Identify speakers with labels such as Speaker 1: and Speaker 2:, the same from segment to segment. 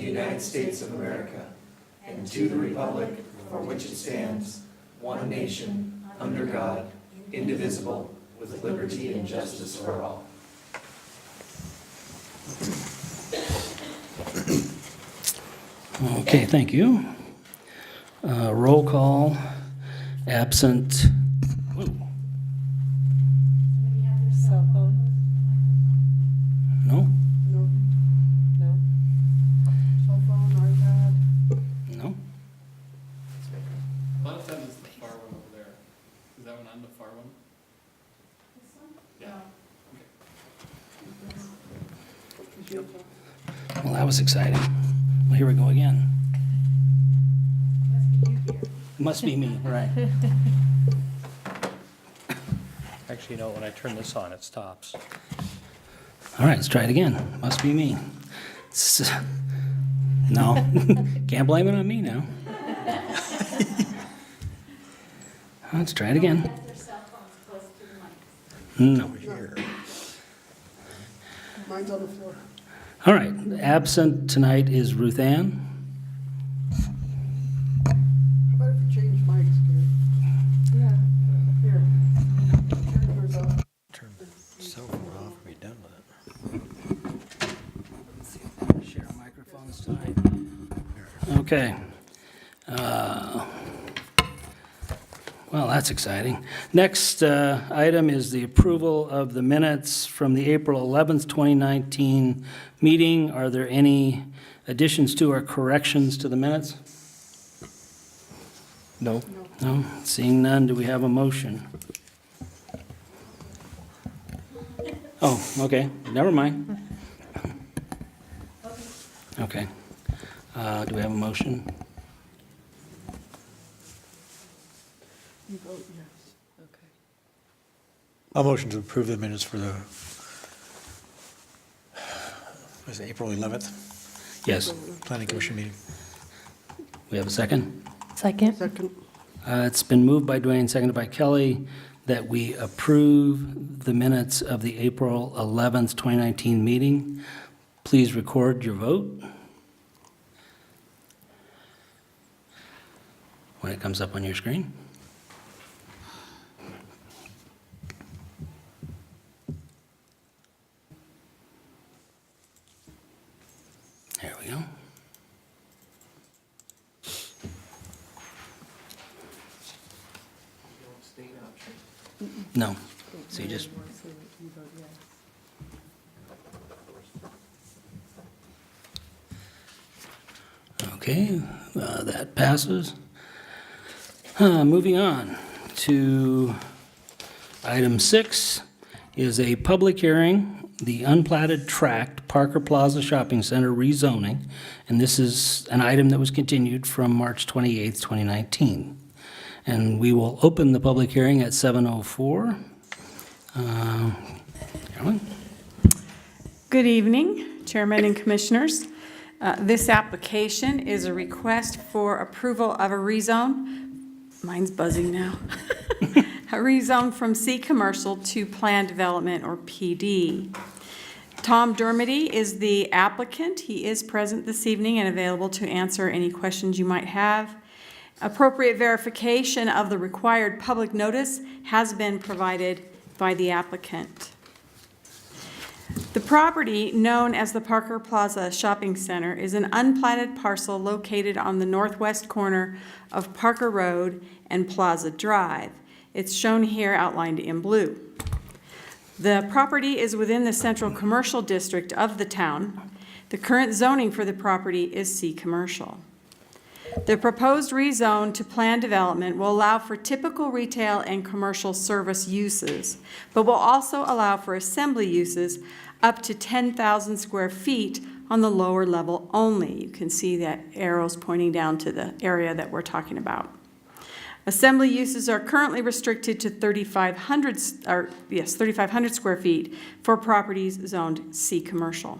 Speaker 1: United States of America and to the republic for which it stands, one nation, under God, indivisible, with liberty and justice for all.
Speaker 2: Okay, thank you. Roll call, absent. Whoa.
Speaker 3: Anybody have their cell phone?
Speaker 2: No?
Speaker 3: No. No. Cell phone, iPad?
Speaker 2: No?
Speaker 4: A lot of times it's the far one over there. Is that one on the far one?
Speaker 3: This one?
Speaker 4: Yeah.
Speaker 2: Well, that was exciting. Well, here we go again.
Speaker 3: Must be you here.
Speaker 2: Must be me, right.
Speaker 5: Actually, you know, when I turn this on, it stops.
Speaker 2: All right, let's try it again. Must be me. No, can't blame it on me now. Let's try it again.
Speaker 3: Have their cell phones close to the mic.
Speaker 2: No.
Speaker 6: Mine's on the floor.
Speaker 2: All right, absent tonight is Ruth Ann.
Speaker 6: How about if you change mics, Gary?
Speaker 3: Yeah.
Speaker 6: Here. Turn yours off.
Speaker 5: Turn the cell phone off and be done with it.
Speaker 2: Share microphones tonight. Okay. Well, that's exciting. Next item is the approval of the minutes from the April 11th, 2019 meeting. Are there any additions to or corrections to the minutes?
Speaker 5: No.
Speaker 2: No? Seeing none, do we have a motion? Oh, okay, never mind. Okay. Do we have a motion?
Speaker 6: You vote yes. Okay.
Speaker 5: I'll motion to approve the minutes for the, was it April 11th,
Speaker 2: Yes.
Speaker 5: Planning Commission meeting?
Speaker 2: We have a second?
Speaker 3: Second.
Speaker 6: Second.
Speaker 2: It's been moved by Dwayne, seconded by Kelly, that we approve the minutes of the April 11th, 2019 meeting. Please record your vote when it comes up on your screen. There we go. No. So you just,
Speaker 6: You vote yes.
Speaker 2: okay, that passes. Moving on to item 6 is a public hearing, the unplatted tract Parker Plaza Shopping Center rezoning, and this is an item that was continued from March 28th, 2019. And we will open the public hearing at 7:04. Carolyn?
Speaker 7: Good evening, Chairman and Commissioners. This application is a request for approval of a rezone. Mine's buzzing now. A rezone from C Commercial to Planned Development, or PD. Tom Dermody is the applicant. He is present this evening and available to answer any questions you might have. Appropriate verification of the required public notice has been provided by the applicant. The property, known as the Parker Plaza Shopping Center, is an unplatted parcel located on the northwest corner of Parker Road and Plaza Drive. It's shown here outlined in blue. The property is within the central commercial district of the town. The current zoning for the property is C Commercial. The proposed rezone to planned development will allow for typical retail and commercial service uses, but will also allow for assembly uses up to 10,000 square feet on the lower level only. You can see that arrows pointing down to the area that we're talking about. Assembly uses are currently restricted to 3,500 square feet for properties zoned C Commercial.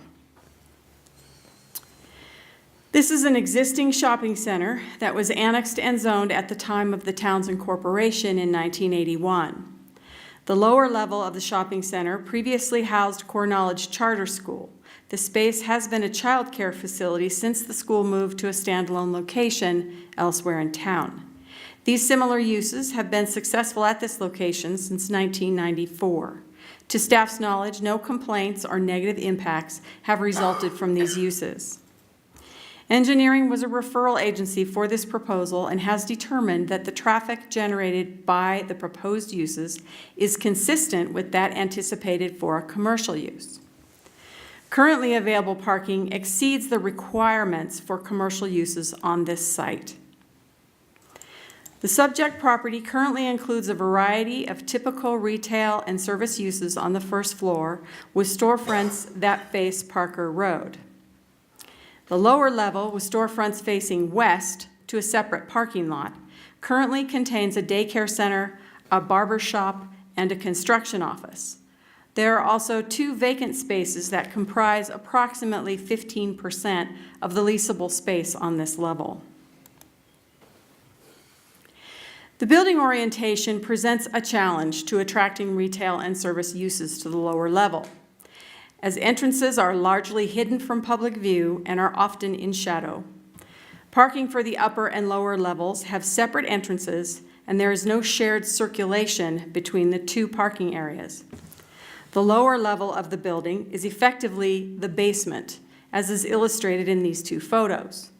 Speaker 7: This is an existing shopping center that was annexed and zoned at the time of the town's incorporation in 1981. The lower level of the shopping center previously housed Core Knowledge Charter School. The space has been a childcare facility since the school moved to a standalone location elsewhere in town. These similar uses have been successful at this location since 1994. To staff's knowledge, no complaints or negative impacts have resulted from these uses. Engineering was a referral agency for this proposal and has determined that the traffic generated by the proposed uses is consistent with that anticipated for a commercial use. Currently available parking exceeds the requirements for commercial uses on this site. The subject property currently includes a variety of typical retail and service uses on the first floor with storefronts that face Parker Road. The lower level, with storefronts facing west to a separate parking lot, currently contains a daycare center, a barber shop, and a construction office. There are also 2 vacant spaces that comprise approximately 15% of the leasable space on this level. The building orientation presents a challenge to attracting retail and service uses to the lower level, as entrances are largely hidden from public view and are often in shadow. Parking for the upper and lower levels have separate entrances, and there is no shared circulation between the 2 parking areas. The lower level of the building is effectively the basement, as is illustrated in these 2 photos.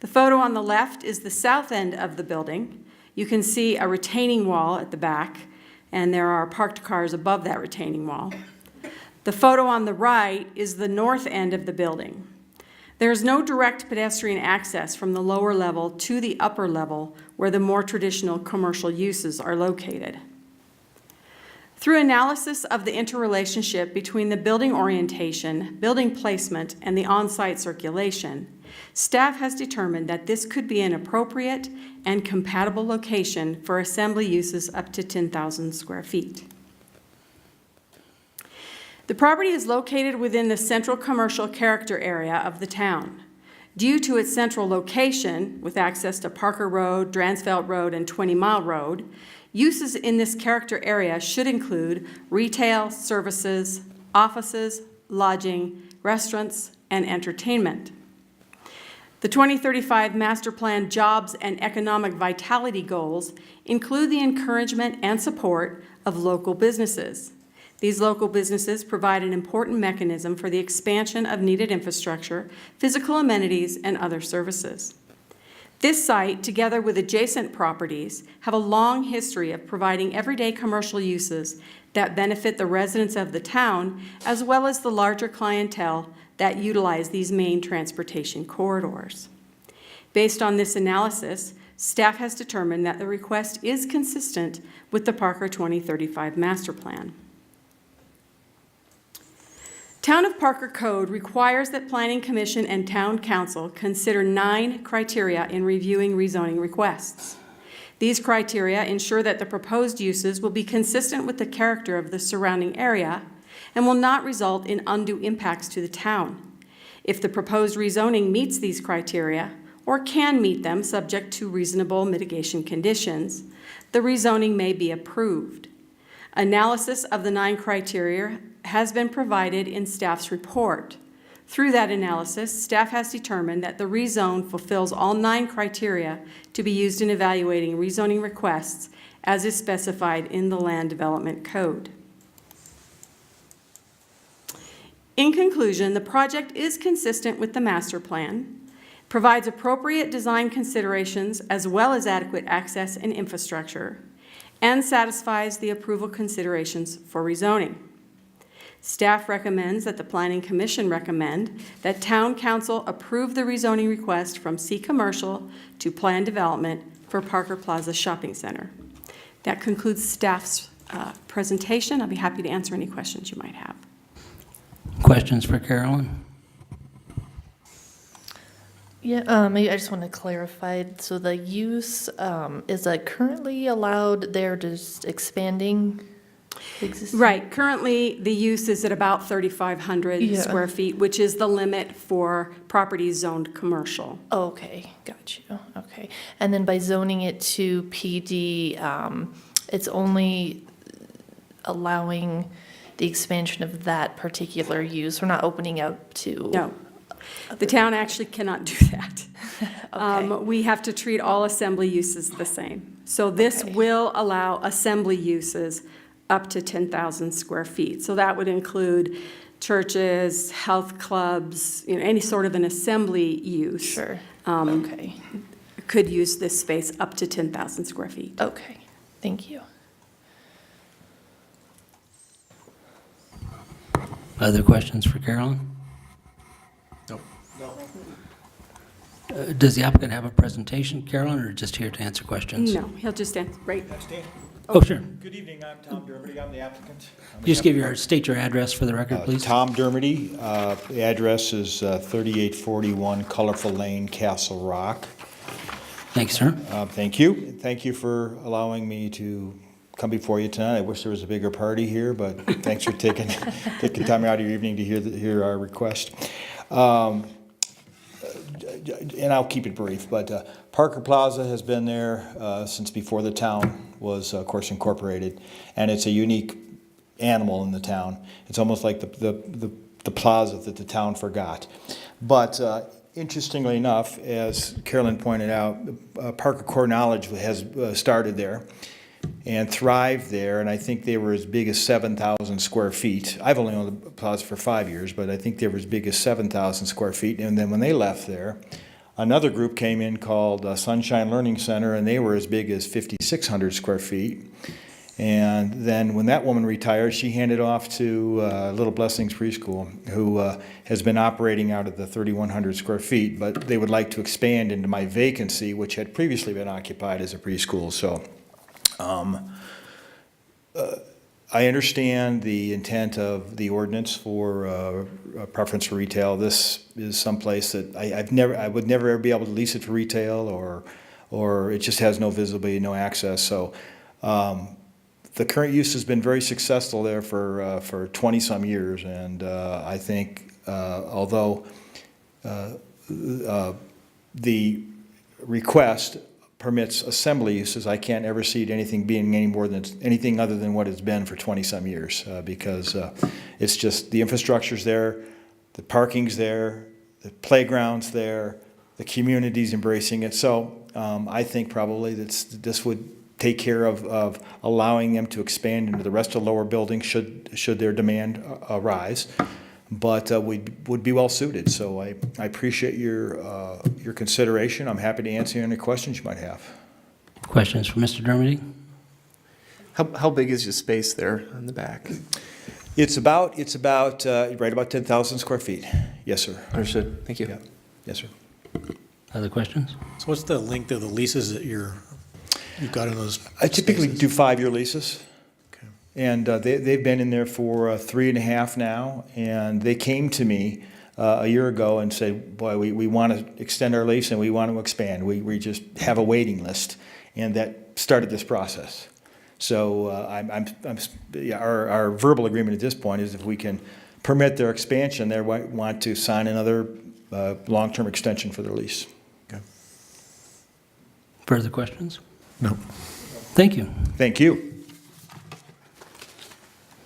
Speaker 7: The photo on the left is the south end of the building. You can see a retaining wall at the back, and there are parked cars above that retaining wall. The photo on the right is the north end of the building. There is no direct pedestrian access from the lower level to the upper level where the more traditional commercial uses are located. Through analysis of the interrelationship between the building orientation, building placement, and the on-site circulation, staff has determined that this could be an appropriate and compatible location for assembly uses up to 10,000 square feet. The property is located within the central commercial character area of the town. Due to its central location, with access to Parker Road, Dransfeld Road, and 20 Mile Road, uses in this character area should include retail, services, offices, lodging, restaurants, and entertainment. The 2035 Master Plan Jobs and Economic Vitality goals include the encouragement and support of local businesses. These local businesses provide an important mechanism for the expansion of needed infrastructure, physical amenities, and other services. This site, together with adjacent properties, have a long history of providing everyday commercial uses that benefit the residents of the town, as well as the larger clientele that utilize these main transportation corridors. Based on this analysis, staff has determined that the request is consistent with the Parker 2035 Master Plan. Town of Parker Code requires that Planning Commission and Town Council consider 9 criteria in reviewing rezoning requests. These criteria ensure that the proposed uses will be consistent with the character of the surrounding area and will not result in undue impacts to the town. If the proposed rezoning meets these criteria, or can meet them subject to reasonable mitigation conditions, the rezoning may be approved. Analysis of the 9 criteria has been provided in staff's report. Through that analysis, staff has determined that the rezone fulfills all 9 criteria to be used in evaluating rezoning requests as is specified in the Land Development Code. In conclusion, the project is consistent with the master plan, provides appropriate design considerations as well as adequate access and infrastructure, and satisfies the approval considerations for rezoning. Staff recommends that the Planning Commission recommend that Town Council approve the rezoning request from C Commercial to Plan Development for Parker Plaza Shopping Center. That concludes staff's presentation. I'll be happy to answer any questions you might have.
Speaker 2: Questions for Carolyn?
Speaker 8: Yeah, maybe I just want to clarify. So the use, is that currently allowed there, just expanding existing?
Speaker 7: Right. Currently, the use is at about 3,500
Speaker 8: Yeah.
Speaker 7: square feet, which is the limit for properties zoned commercial.
Speaker 8: Okay, got you. Okay. And then by zoning it to PD, it's only allowing the expansion of that particular use. We're not opening up to.
Speaker 7: No. The town actually cannot do that.
Speaker 8: Okay.
Speaker 7: We have to treat all assembly uses the same. So this
Speaker 8: Okay.
Speaker 7: will allow assembly uses up to 10,000 square feet. So that would include churches, health clubs, any sort of an assembly use.
Speaker 8: Sure.
Speaker 7: um,
Speaker 8: Okay.
Speaker 7: Could use this space up to 10,000 square feet.
Speaker 8: Okay. Thank you.
Speaker 2: Other questions for Carolyn?
Speaker 5: Nope.
Speaker 2: Does the applicant have a presentation, Carolyn, or just here to answer questions?
Speaker 7: No, he'll just answer, right?
Speaker 2: Oh, sure.
Speaker 9: Good evening, I'm Tom Dermody, I'm the applicant.
Speaker 2: Just state your address for the record, please.
Speaker 9: Tom Dermody, the address is 3841 Colorful Lane, Castle Rock.
Speaker 2: Thanks, sir.
Speaker 9: Thank you. Thank you for allowing me to come before you tonight. I wish there was a bigger party here, but thanks for taking time out of your evening to hear our request. And I'll keep it brief, but Parker Plaza has been there since before the town was, of course, incorporated, and it's a unique animal in the town. It's almost like the plaza that the town forgot. But interestingly enough, as Carolyn pointed out, Parker Core Knowledge has started there and thrived there, and I think they were as big as 7,000 square feet. I've only owned the plaza for 5 years, but I think they were as big as 7,000 square feet. And then when they left there, another group came in called Sunshine Learning Center, and they were as big as 5,600 square feet. And then when that woman retired, she handed off to Little Blessings Preschool, who has been operating out of the 3,100 square feet, but they would like to expand into my vacancy, which had previously been occupied as a preschool. So I understand the intent of the ordinance for a preference for retail. This is someplace that I would never ever be able to lease it for retail, or it just has no visibility, no access. So the current use has been very successful there for 20 some years, and I think although the request permits assembly uses, I can't ever see it anything being any more than anything other than what it's been for 20 some years, because it's just the infrastructure's there, the parking's there, the playground's there, the community's embracing it. So I think probably this would take care of allowing them to expand into the rest of the lower buildings should their demand arise. But we would be well suited. So I appreciate your consideration. I'm happy to answer any questions you might have.
Speaker 2: Questions for Mr. Dermody?
Speaker 1: How big is your space there in the back?
Speaker 9: It's about right about 10,000 square feet. Yes, sir.
Speaker 1: Understood. Thank you.
Speaker 9: Yeah. Yes, sir.
Speaker 2: Other questions?
Speaker 5: So what's the length of the leases that you've got in those
Speaker 9: I typically
Speaker 5: spaces?
Speaker 9: do 5-year leases.
Speaker 5: Okay.
Speaker 9: And they've been in there for 3.5 now, and they came to me a year ago and said, boy, we want to extend our lease and we want to expand. We just have a waiting list, and that started this process. So our verbal agreement at this point is if we can permit their expansion, they want to sign another long-term extension for their lease.
Speaker 5: Okay.
Speaker 2: Further questions?
Speaker 5: No.
Speaker 2: Thank you.
Speaker 9: Thank you.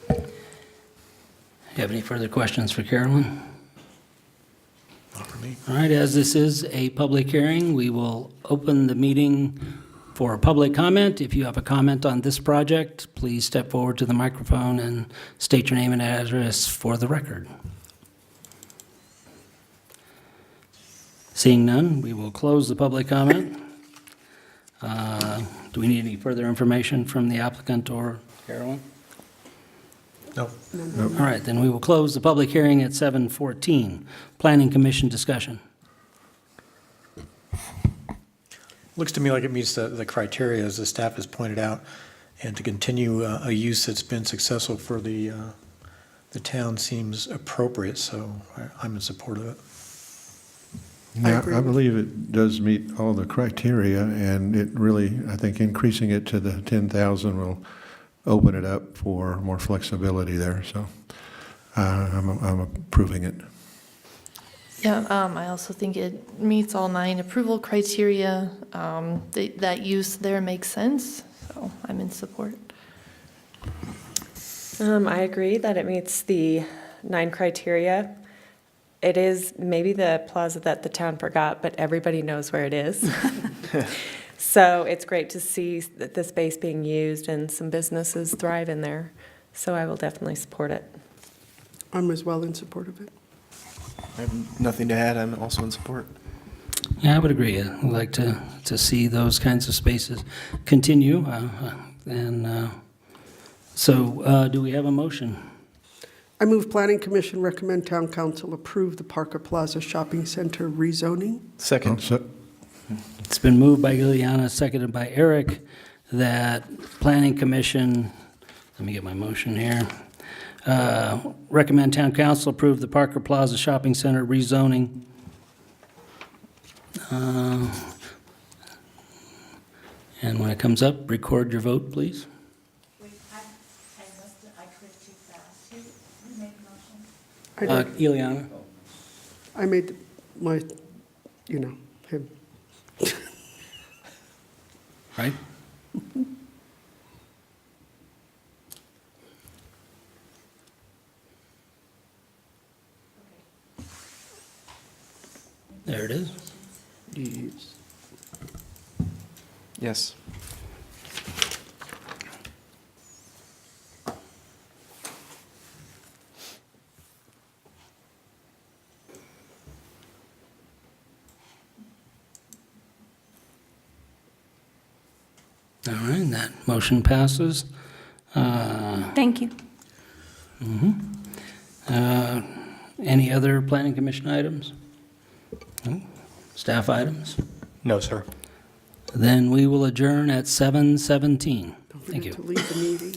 Speaker 2: You have any further questions for Carolyn?
Speaker 5: Not for me.
Speaker 2: All right, as this is a public hearing, we will open the meeting for public comment. If you have a comment on this project, please step forward to the microphone and state your name and address for the record. Seeing none, we will close the public comment. Do we need any further information from the applicant or Carolyn?
Speaker 5: No.
Speaker 2: All right, then we will close the public hearing at 7:14. Planning Commission discussion.
Speaker 5: Looks to me like it meets the criteria, as the staff has pointed out, and to continue a use that's been successful for the town seems appropriate, so I'm in support of it.
Speaker 6: I
Speaker 10: Yeah,
Speaker 6: agree
Speaker 10: I
Speaker 6: with-
Speaker 10: believe it does meet all the criteria, and it really, I think increasing it to the 10,000 will open it up for more flexibility there, so I'm approving it.
Speaker 8: Yeah, I also think it meets all 9 approval criteria. That use there makes sense, so I'm in support.
Speaker 11: I agree that it meets the 9 criteria. It is maybe the plaza that the town forgot, but everybody knows where it is. So it's great to see that the space being used and some businesses thrive in there. So I will definitely support it.
Speaker 6: I'm as well in support of it.
Speaker 1: I have nothing to add. I'm also in support.
Speaker 2: Yeah, I would agree. I'd like to see those kinds of spaces continue. So do we have a motion?
Speaker 6: I move Planning Commission recommend Town Council approve the Parker Plaza Shopping Center rezoning.
Speaker 1: Second.
Speaker 2: It's been moved by Ileana, seconded by Eric, that Planning Commission, let me get my motion here, recommend Town Council approve the Parker Plaza Shopping Center rezoning. And when it comes up, record your vote, please.
Speaker 3: Wait, I missed it, I clicked too fast. Who made the motion?
Speaker 6: I did.
Speaker 2: Ileana?
Speaker 6: I made my, him.
Speaker 2: Right? There it is.
Speaker 6: Yes.
Speaker 1: Yes.
Speaker 2: All right, that motion passes.
Speaker 7: Thank you.
Speaker 2: Any other planning commission items? No? Staff items?
Speaker 1: No, sir.
Speaker 2: Then we will adjourn at 7:17.
Speaker 6: Don't
Speaker 2: Thank
Speaker 6: forget
Speaker 2: you.
Speaker 6: to leave the meeting.